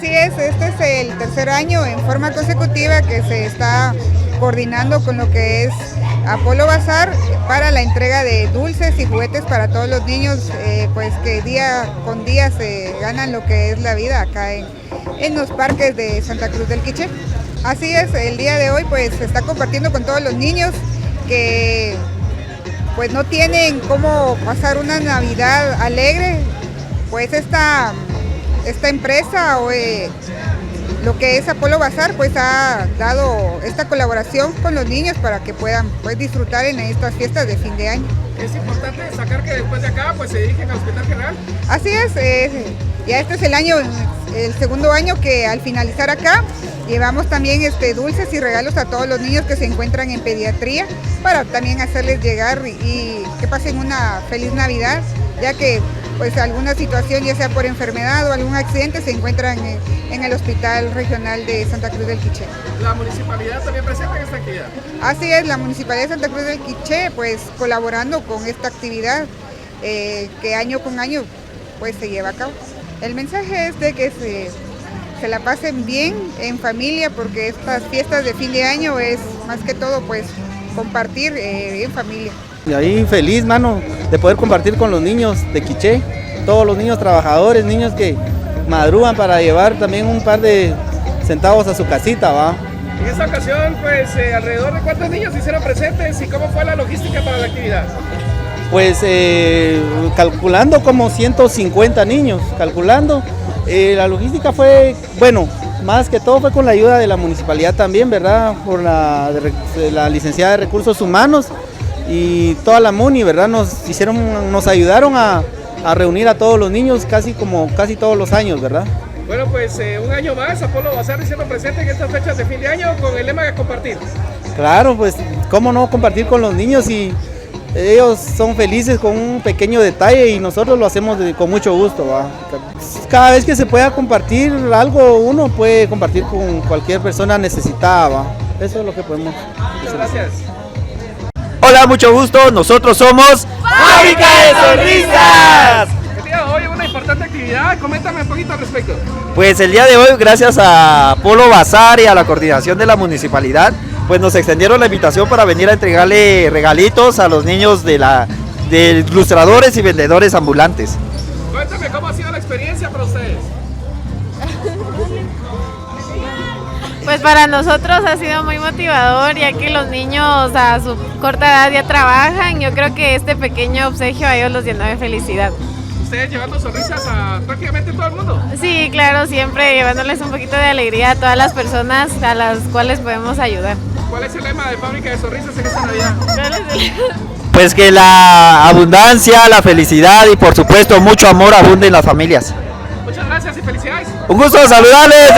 Así es, este es el tercer año en forma consecutiva que se está coordinando con lo que es Apolo Bazar para la entrega de dulces y juguetes para todos los niños, pues que día con día se ganan lo que es la vida acá en los parques de Santa Cruz del Quiché. Así es, el día de hoy pues se está compartiendo con todos los niños que pues no tienen cómo pasar una Navidad alegre, pues esta empresa o lo que es Apolo Bazar pues ha dado esta colaboración con los niños para que puedan pues disfrutar en estas fiestas de fin de año. Es importante destacar que después de acá pues se dirigen al Hospital General. Así es, ya este es el segundo año que al finalizar acá llevamos también dulces y regalos a todos los niños que se encuentran en pediatría para también hacerles llegar y que pasen una feliz Navidad, ya que pues alguna situación, ya sea por enfermedad o algún accidente, se encuentran en el Hospital Regional de Santa Cruz del Quiché. ¿La municipalidad también presente en esta actividad? Así es, la Municipalidad de Santa Cruz del Quiché pues colaborando con esta actividad que año con año pues se lleva a cabo. El mensaje es de que se la pasen bien en familia, porque estas fiestas de fin de año es más que todo pues compartir en familia. Y ahí feliz, mano, de poder compartir con los niños de Quiché, todos los niños trabajadores, niños que madrugan para llevar también un par de centavos a su casita, ¿va? En esta ocasión, pues, alrededor de ¿cuántos niños se hicieron presentes y cómo fue la logística para la actividad? Pues calculando como 150 niños, calculando. La logística fue, bueno, más que todo fue con la ayuda de la municipalidad también, ¿verdad? Por la licenciada de Recursos Humanos y toda la MUNI, ¿verdad? Nos ayudaron a reunir a todos los niños casi todos los años, ¿verdad? Bueno, pues un año más, Apolo Bazar siendo presente en estas fechas de fin de año con el lema de compartir. Claro, pues cómo no compartir con los niños, y ellos son felices con un pequeño detalle y nosotros lo hacemos con mucho gusto, ¿va? Cada vez que se pueda compartir algo, uno puede compartir con cualquier persona necesitada, ¿va? Eso es lo que podemos Muchas gracias. Hola, mucho gusto, nosotros somos Fábrica de Sonrisas. El día de hoy es una importante actividad, coméntame un poquito al respecto. Pues el día de hoy, gracias a Apolo Bazar y a la coordinación de la municipalidad, pues nos extendieron la invitación para venir a entregarle regalitos a los niños de ilustradores y vendedores ambulantes. Cuéntame cómo ha sido la experiencia para ustedes. Pues para nosotros ha sido muy motivador, ya que los niños a su corta edad ya trabajan. Yo creo que este pequeño obsequio a ellos los llenó de felicidad. ¿Ustedes llevando sonrisas a prácticamente todo el mundo? Sí, claro, siempre llevándoles un poquito de alegría a todas las personas a las cuales podemos ayudar. ¿Cuál es el lema de Fábrica de Sonrisas en esta Navidad? Pues que la abundancia, la felicidad y por supuesto mucho amor abunde en las familias. Muchas gracias y felicidades. Un gusto saludarles.